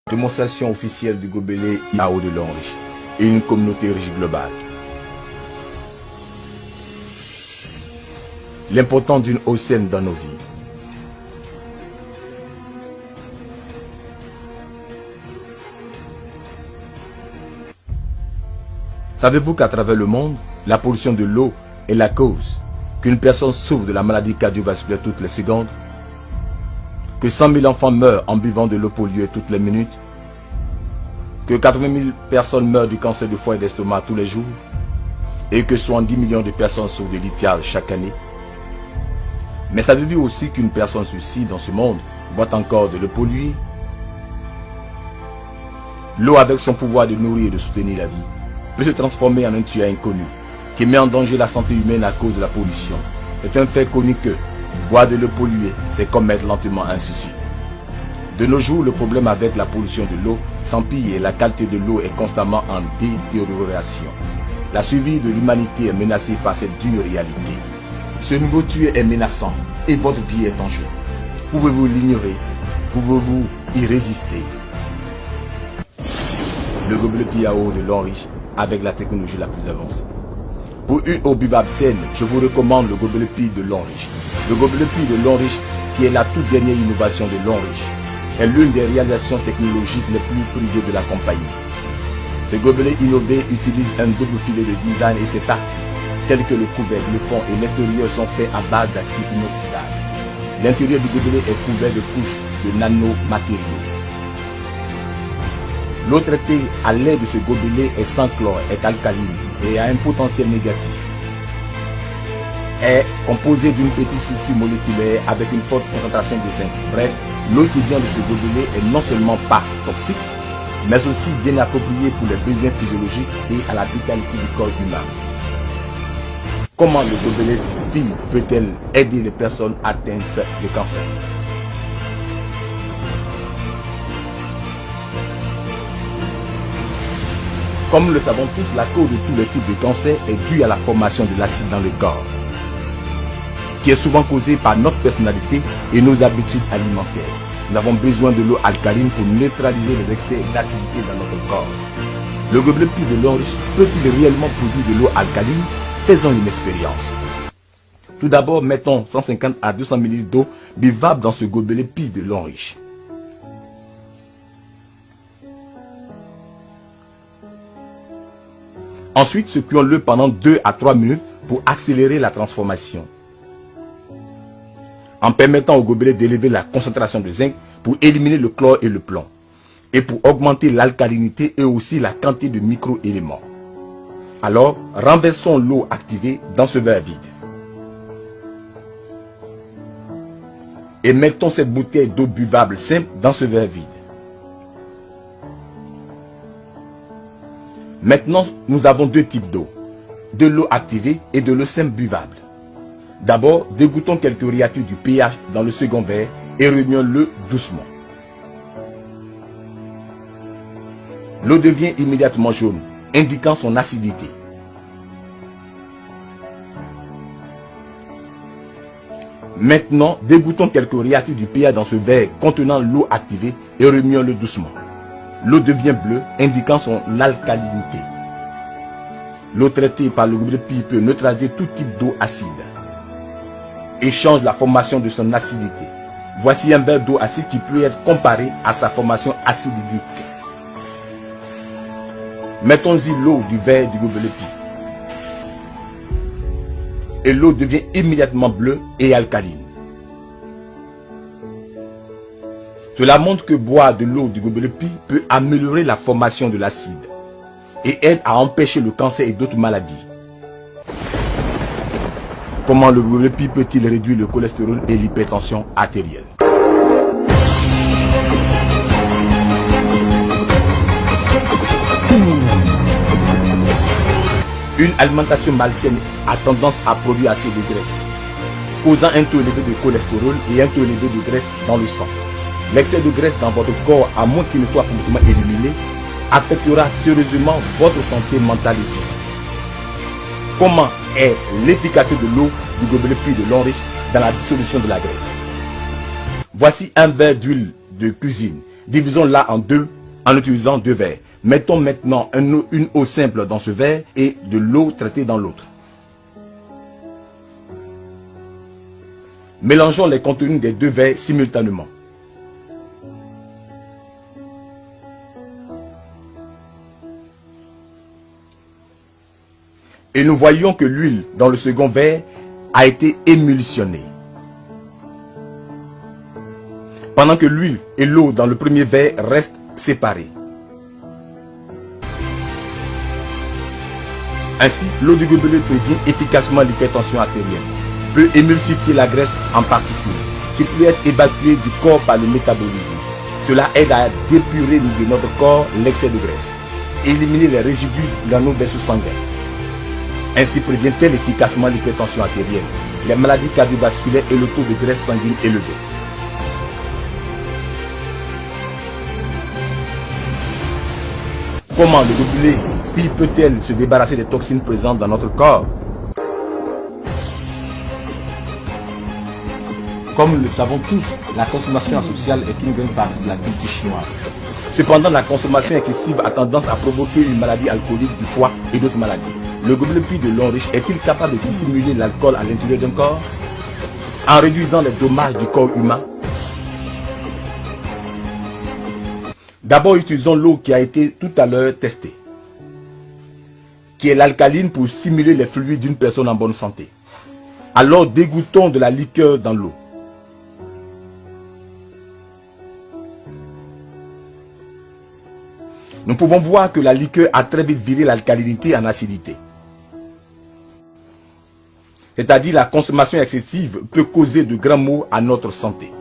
Démonstration officielle du gobelet IAO de l'Homme Riche et une communauté riche globale. L'importance d'une eau saine dans nos vies. Savez-vous qu'à travers le monde, la pollution de l'eau est la cause qu'une personne souffre de la maladie cardiovasculaire toutes les secondes, que 100 000 enfants meurent en buvant de l'eau polluée toutes les minutes, que 80 000 personnes meurent du cancer du foie et d'estomac tous les jours, et que 70 millions de personnes souffrent de lithiase chaque année. Mais savez-vous aussi qu'une personne sur 6 dans ce monde boit encore de l'eau polluée? L'eau, avec son pouvoir de nourrir et de soutenir la vie, peut se transformer en un tueur inconnu qui met en danger la santé humaine à cause de la pollution. C'est un fait connu que boire de l'eau polluée, c'est commettre lentement un suicide. De nos jours, le problème avec la pollution de l'eau s'empire et la qualité de l'eau est constamment en détérioration. La survie de l'humanité est menacée par cette dure réalité. Ce nouveau tueur est menaçant et votre vie est en jeu. Pouvez-vous l'ignorer? Pouvez-vous y résister? Le gobelet IAO de l'Homme Riche avec la technologie la plus avancée. Pour une eau buvable saine, je vous recommande le gobelet Pi de l'Homme Riche. Le gobelet Pi de l'Homme Riche, qui est la toute dernière innovation de l'Homme Riche, est l'une des réalisations technologiques les plus prisées de la compagnie. Ce gobelet innové utilise un double filet de design et ses parties, telles que le couvercle, le fond et l'extérieur, sont faits à base d'acier inoxydable. L'intérieur du gobelet est couvert de couches de nanomatériaux. L'eau traitée à l'aide de ce gobelet est sans chlore, est alcaline et a un potentiel négatif. Est composée d'une petite structure moléculaire avec une forte concentration de zinc. Bref, l'eau qui vient de ce gobelet est non seulement pas toxique, mais aussi bien appropriée pour les besoins physiologiques et à la vitalité du corps humain. Comment le gobelet Pi peut-elle aider les personnes atteintes de cancer? Comme nous le savons tous, la cause de tous les types de cancer est due à la formation de l'acide dans le corps, qui est souvent causée par notre personnalité et nos habitudes alimentaires. Nous avons besoin de l'eau alcaline pour neutraliser les excès d'acidité dans notre corps. Le gobelet Pi de l'Homme Riche peut-il réellement produire de l'eau alcaline? Faisons une expérience. Tout d'abord, mettons 150 à 200 ml d'eau buvable dans ce gobelet Pi de l'Homme Riche. Ensuite, secouons-le pendant 2 à 3 minutes pour accélérer la transformation, en permettant au gobelet d'élever la concentration de zinc pour éliminer le chlore et le plomb, et pour augmenter l'alcalinité et aussi la quantité de micro-éléments. Alors, renversons l'eau activée dans ce verre vide. Et mettons cette bouteille d'eau buvable simple dans ce verre vide. Maintenant, nous avons deux types d'eau, de l'eau activée et de l'eau simple buvable. D'abord, dégoutons quelques réactifs du pH dans le second verre et remuons-le doucement. L'eau devient immédiatement jaune, indiquant son acidité. Maintenant, dégoutons quelques réactifs du pH dans ce verre contenant l'eau activée et remuons-le doucement. L'eau devient bleue, indiquant son alcalinité. L'eau traitée par le gobelet Pi peut neutraliser tout type d'eau acide et change la formation de son acidité. Voici un verre d'eau acide qui peut être comparé à sa formation acidique. Mettons-y l'eau du verre du gobelet Pi. Et l'eau devient immédiatement bleue et alcaline. Cela montre que boire de l'eau du gobelet Pi peut améliorer la formation de l'acide et aide à empêcher le cancer et d'autres maladies. Comment le gobelet Pi peut-il réduire le cholestérol et l'hypertension artérielle? Une alimentation malsaine a tendance à produire assez de graisse, causant un taux élevé de cholestérol et un taux élevé de graisse dans le sang. L'excès de graisse dans votre corps, à moins qu'il ne soit complètement éliminé, affectera sérieusement votre santé mentale et physique. Comment est l'efficacité de l'eau du gobelet Pi de l'Homme Riche dans la dissolution de la graisse? Voici un verre d'huile de cuisine. Divisons-la en deux en utilisant 2 verres. Mettons maintenant une eau simple dans ce verre et de l'eau traitée dans l'autre. Mélangeons les contenus des 2 verres simultanément. Et nous voyons que l'huile dans le second verre a été émulsionnée. Pendant que l'huile et l'eau dans le premier verre restent séparées. Ainsi, l'eau du gobelet prévient efficacement l'hypertension artérielle, peut émulsifier la graisse en particules, qui peut être évacuée du corps par le métabolisme. Cela aide à dépurer de notre corps l'excès de graisse, éliminer les résidus dans nos vaisseaux sanguins. Ainsi prévient-elle efficacement l'hypertension artérielle, les maladies cardiovasculaires et le taux de graisse sanguine élevé. Comment le gobelet Pi peut-elle se débarrasser des toxines présentes dans notre corps? Comme nous le savons tous, la consommation sociale est une grande partie de la culture chinoise. Cependant, la consommation excessive a tendance à provoquer une maladie alcoolique du foie et d'autres maladies. Le gobelet Pi de Long Riche est-il capable de dissimuler l'alcool à l'intérieur d'un corps en réduisant les dommages du corps humain? D'abord, utilisons l'eau qui a été tout à l'heure testée, qui est l'alcaline pour simuler les fluides d'une personne en bonne santé. Alors, dégoutons de la liqueur dans l'eau. Nous pouvons voir que la liqueur a très vite viré l'alcalinité en acidité. C'est-à-dire la consommation excessive peut causer de grands maux à notre santé.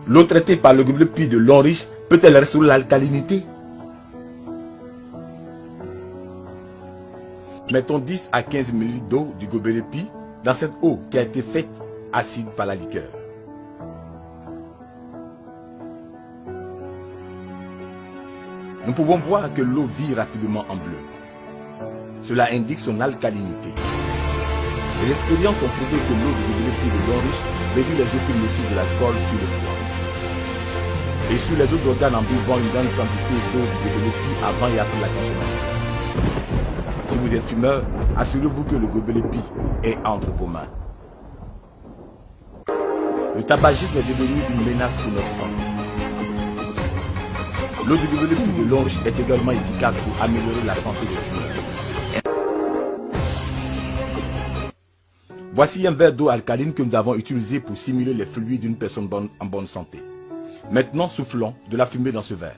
L'eau traitée par le gobelet Pi de Long Riche peut-elle restaurer l'alcalinité? Mettons 10 à 15 ml d'eau du gobelet Pi dans cette eau qui a été faite acide par la liqueur. Nous pouvons voir que l'eau vire rapidement en bleu. Cela indique son alcalinité. Les expériences ont prouvé que l'eau du gobelet Pi de Long Riche réduit les effets nocifs de l'alcool sur le foie et sur les autres organes en buvant une grande quantité d'eau du gobelet Pi avant et après la consommation. Si vous êtes fumeur, assurez-vous que le gobelet Pi est entre vos mains. Le tabagisme est devenu une menace pour notre santé. L'eau du gobelet Pi de Long Riche est également efficace pour améliorer la santé des fumeurs. Voici un verre d'eau alcaline que nous avons utilisé pour simuler les fluides d'une personne en bonne santé. Maintenant, soufflons de la fumée dans ce verre.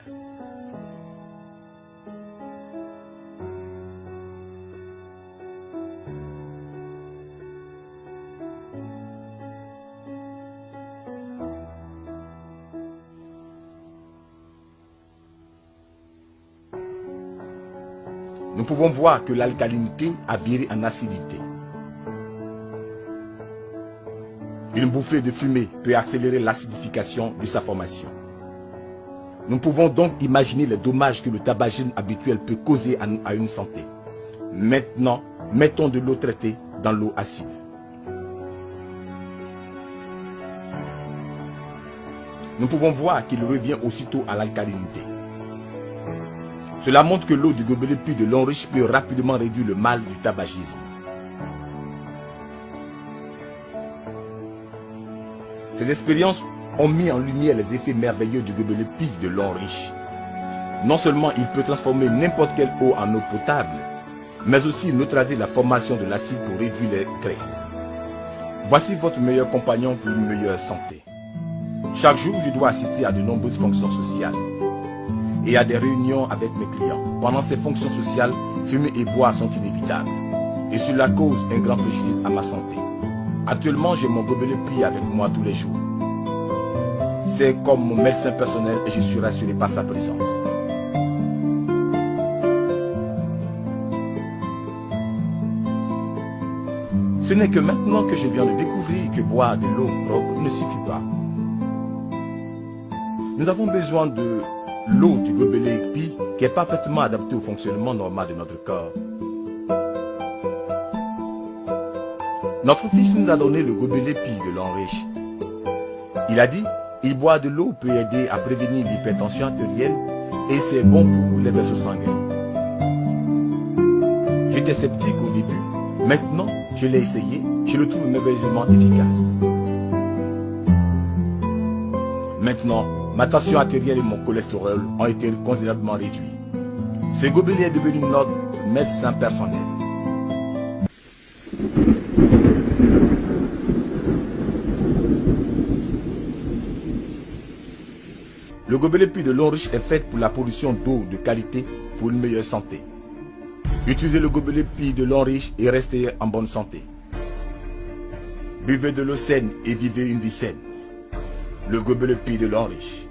Nous pouvons voir que l'alcalinité a viré en acidité. Une bouffée de fumée peut accélérer l'acidification de sa formation. Nous pouvons donc imaginer les dommages que le tabagisme habituel peut causer à une santé. Maintenant, mettons de l'eau traitée dans l'eau acide. Nous pouvons voir qu'il revient aussitôt à l'alcalinité. Cela montre que l'eau du gobelet Pi de Long Riche peut rapidement réduire le mal du tabagisme. Ces expériences ont mis en lumière les effets merveilleux du gobelet Pi de Long Riche. Non seulement il peut transformer n'importe quelle eau en eau potable, mais aussi neutraliser la formation de l'acide pour réduire les graisses. Voici votre meilleur compagnon pour une meilleure santé. Chaque jour, je dois assister à de nombreuses fonctions sociales et à des réunions avec mes clients. Pendant ces fonctions sociales, fumer et boire sont inévitables et cela cause un grand préjudice à ma santé. Actuellement, j'ai mon gobelet Pi avec moi tous les jours. C'est comme mon médecin personnel et je suis rassuré par sa présence. Ce n'est que maintenant que je viens de découvrir que boire de l'eau propre ne suffit pas. Nous avons besoin de l'eau du gobelet Pi qui est parfaitement adaptée au fonctionnement normal de notre corps. Notre fils nous a donné le gobelet Pi de Long Riche. Il a dit, Et boire de l'eau peut aider à prévenir l'hypertension artérielle et c'est bon pour les vaisseaux sanguins. J'étais sceptique au début, maintenant je l'ai essayé, je le trouve merveilleusement efficace. Maintenant, ma tension artérielle et mon cholestérol ont été considérablement réduits. Ce gobelet est devenu notre médecin personnel. Le gobelet puits de Longriche est fait pour la production d'eau de qualité pour une meilleure santé. Utilisez le gobelet puits de Longriche et restez en bonne santé. Buvez de l'eau saine et vivez une vie saine. Le gobelet puits de Longriche.